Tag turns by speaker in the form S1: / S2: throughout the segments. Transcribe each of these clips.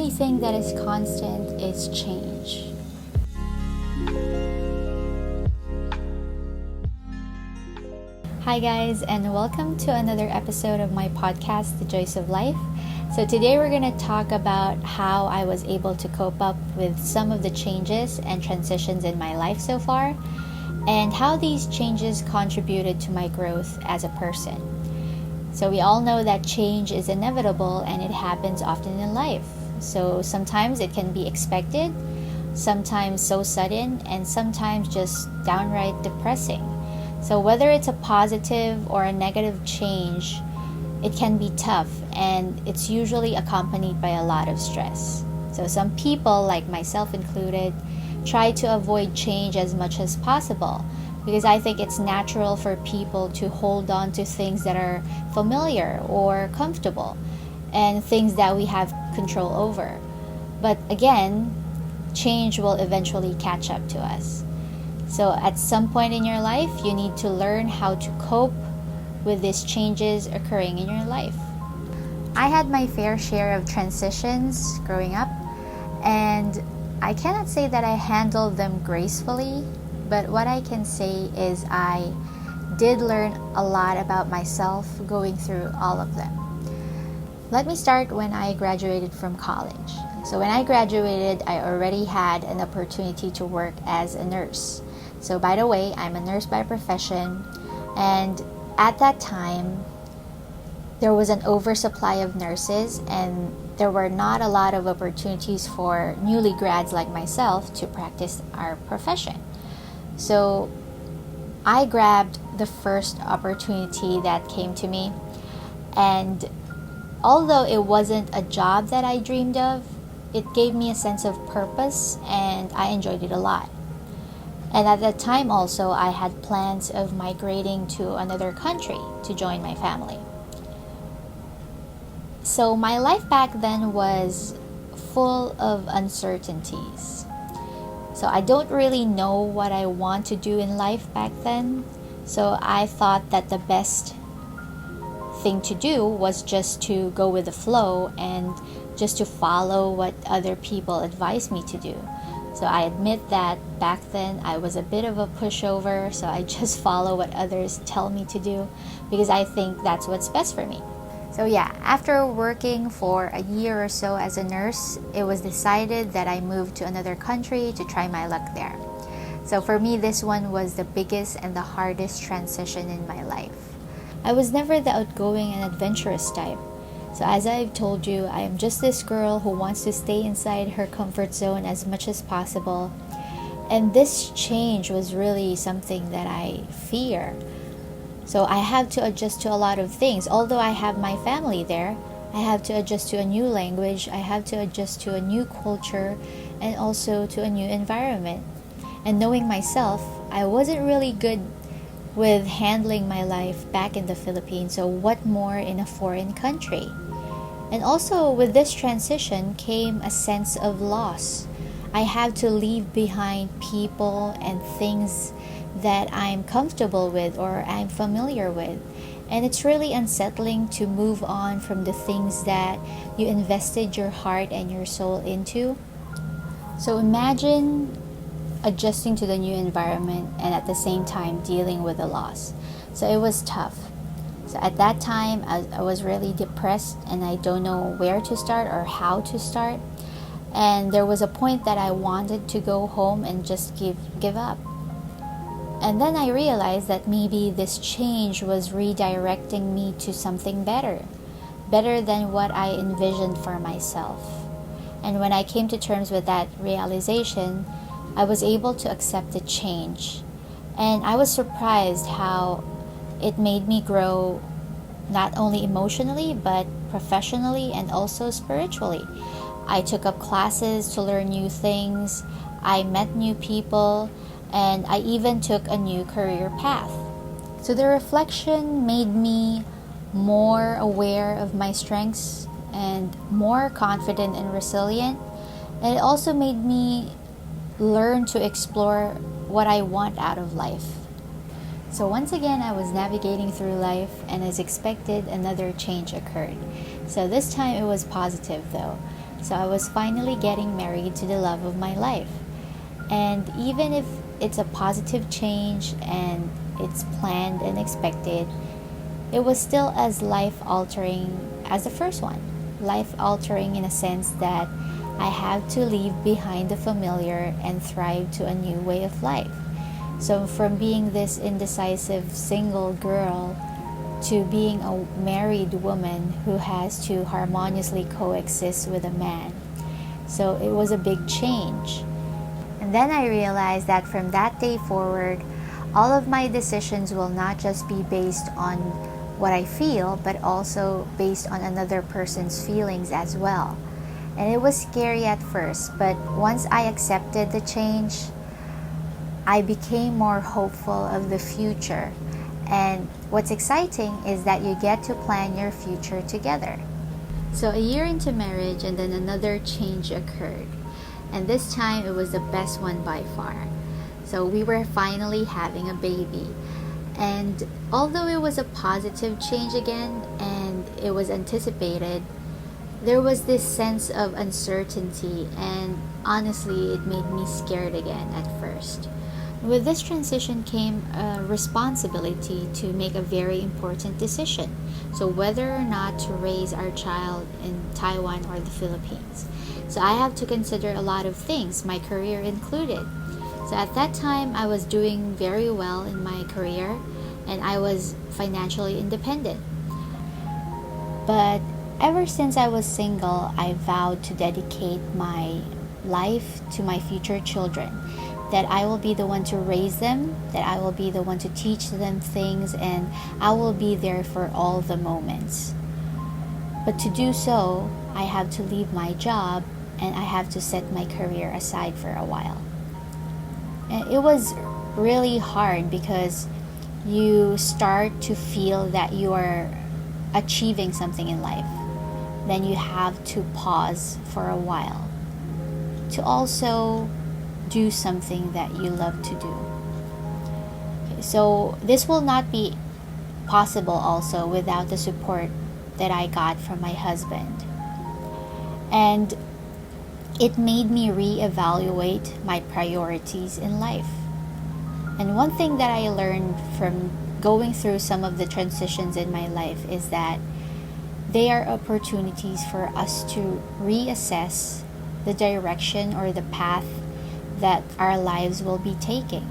S1: only thing that is constant is change. Hi guys, and welcome to another episode of my podcast, The Joyce of Life. So today we're going to talk about how I was able to cope up with some of the changes and transitions in my life so far, and how these changes contributed to my growth as a person. So we all know that change is inevitable and it happens often in life. So sometimes it can be expected, sometimes so sudden, and sometimes just downright depressing. So whether it's a positive or a negative change, it can be tough, and it's usually accompanied by a lot of stress. So some people, like myself included, try to avoid change as much as possible, because I think it's natural for people to hold on to things that are familiar or comfortable and things that we have control over. But again, change will eventually catch up to us. So at some point in your life, you need to learn how to cope with these changes occurring in your life. I had my fair share of transitions growing up, and I cannot say that I handled them gracefully, but what I can say is I did learn a lot about myself going through all of them. Let me start when I graduated from college. So when I graduated, I already had an opportunity to work as a nurse. So by the way, I'm a nurse by profession, and at that time, there was an oversupply of nurses, and there were not a lot of opportunities for newly grads like myself to practice our profession. So I grabbed the first opportunity that came to me, and although it wasn't a job that I dreamed of, it gave me a sense of purpose, and I enjoyed it a lot. And at that time also, I had plans of migrating to another country to join my family. So my life back then was full of uncertainties. So I don't really know what I want to do in life back then. So I thought that the best thing to do was just to go with the flow and just to follow what other people advised me to do. So I admit that back then I was a bit of a pushover, so I just follow what others tell me to do because I think that's what's best for me. So yeah, after working for a year or so as a nurse, it was decided that I moved to another country to try my luck there. So for me, this one was the biggest and the hardest transition in my life. I was never the outgoing and adventurous type. So as I've told you, I am just this girl who wants to stay inside her comfort zone as much as possible. And this change was really something that I fear. So I have to adjust to a lot of things. Although I have my family there, I have to adjust to a new language, I have to adjust to a new culture, and also to a new environment. And knowing myself, I wasn't really good with handling my life back in the Philippines, so what more in a foreign country? And also with this transition came a sense of loss. I have to leave behind people and things that I'm comfortable with or I'm familiar with. And it's really unsettling to move on from the things that you invested your heart and your soul into. So imagine adjusting to the new environment and at the same time dealing with the loss. So it was tough. So at that time, I was really depressed and I don't know where to start or how to start. And there was a point that I wanted to go home and just give up. And then I realized that maybe this change was redirecting me to something better than what I envisioned for myself. And when I came to terms with that realization, I was able to accept the change. And I was surprised how it made me grow not only emotionally but professionally and also spiritually. I took up classes to learn new things, I met new people, and I even took a new career path. So the reflection made me more aware of my strengths and more confident and resilient. And it also made me learn to explore what I want out of life. So once again, I was navigating through life, and as expected, another change occurred. So this time it was positive though. So I was finally getting married to the love of my life. And even if it's a positive change and it's planned and expected, it was still as life altering as the first one. Life altering in a sense that I have to leave behind the familiar and thrive to a new way of life. So, from being this indecisive single girl to being a married woman who has to harmoniously coexist with a man. So, it was a big change. And then I realized that from that day forward, all of my decisions will not just be based on what I feel, but also based on another person's feelings as well. And it was scary at first, but once I accepted the change, I became more hopeful of the future. And what's exciting is that you get to plan your future together. So a year into marriage, and then another change occurred. And this time it was the best one by far. So we were finally having a baby. And although it was a positive change again, and it was anticipated, there was this sense of uncertainty, and honestly, it made me scared again at first. With this transition came a responsibility to make a very important decision. So, whether or not to raise our child in Taiwan or the Philippines. So, I have to consider a lot of things, my career included. So, at that time, I was doing very well in my career and I was financially independent. But ever since I was single, I vowed to dedicate my life to my future children. That I will be the one to raise them, that I will be the one to teach them things, and I will be there for all the moments. But to do so, I have to leave my job and I have to set my career aside for a while. And it was really hard because you start to feel that you are achieving something in life. Then you have to pause for a while to also do something that you love to do. Okay, so this will not be possible also without the support that I got from my husband. And it made me reevaluate my priorities in life. And one thing that I learned from going through some of the transitions in my life is that they are opportunities for us to reassess the direction or the path that our lives will be taking.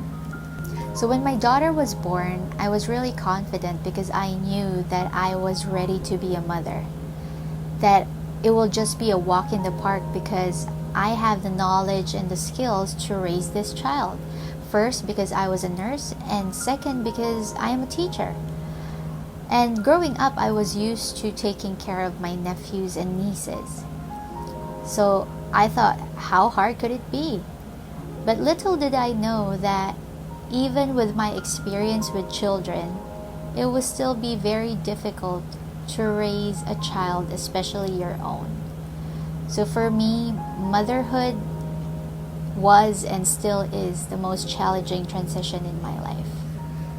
S1: So when my daughter was born, I was really confident because I knew that I was ready to be a mother. That it will just be a walk in the park because I have the knowledge and the skills to raise this child. First, because I was a nurse, and second, because I am a teacher. And growing up, I was used to taking care of my nephews and nieces. So I thought, how hard could it be? But little did I know that even with my experience with children, it would still be very difficult to raise a child, especially your own. So for me, motherhood was and still is the most challenging transition in my life.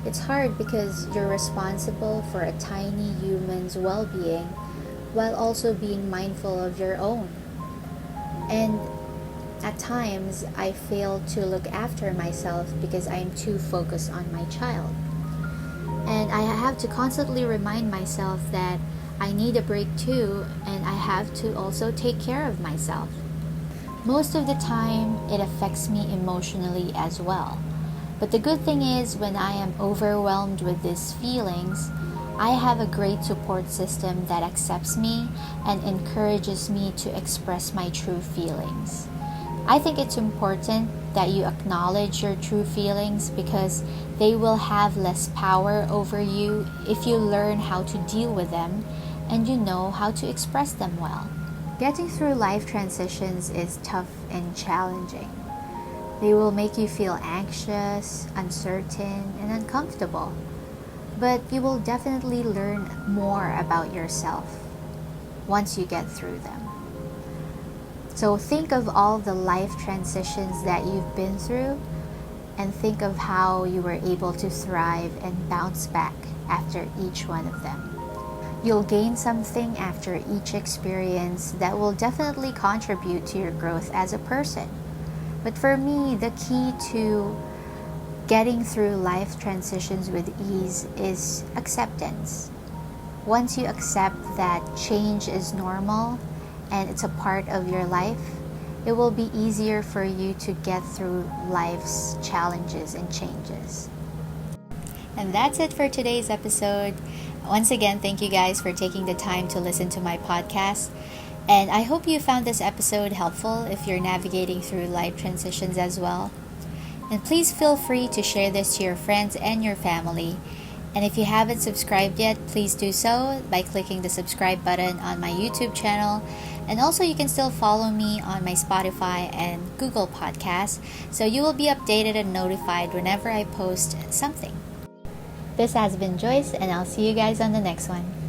S1: It's hard because you're responsible for a tiny human's well-being while also being mindful of your own. And at times, I fail to look after myself because I'm too focused on my child. And I have to constantly remind myself that I need a break too, and I have to also take care of myself. Most of the time, it affects me emotionally as well. But the good thing is, when I am overwhelmed with these feelings, I have a great support system that accepts me and encourages me to express my true feelings. I think it's important that you acknowledge your true feelings because they will have less power over you if you learn how to deal with them and you know how to express them well. Getting through life transitions is tough and challenging. They will make you feel anxious, uncertain, and uncomfortable. But you will definitely learn more about yourself once you get through them. So think of all the life transitions that you've been through and think of how you were able to thrive and bounce back after each one of them. You'll gain something after each experience that will definitely contribute to your growth as a person. But for me, the key to getting through life transitions with ease is acceptance. Once you accept that change is normal and it's a part of your life, it will be easier for you to get through life's challenges and changes. And that's it for today's episode. Once again, thank you guys for taking the time to listen to my podcast. And I hope you found this episode helpful if you're navigating through life transitions as well. And please feel free to share this to your friends and your family. And if you haven't subscribed yet, please do so by clicking the subscribe button on my YouTube channel. And also you can still follow me on my Spotify and Google Podcasts, so you will be updated and notified whenever I post something. This has been Joyce, and I'll see you guys on the next one.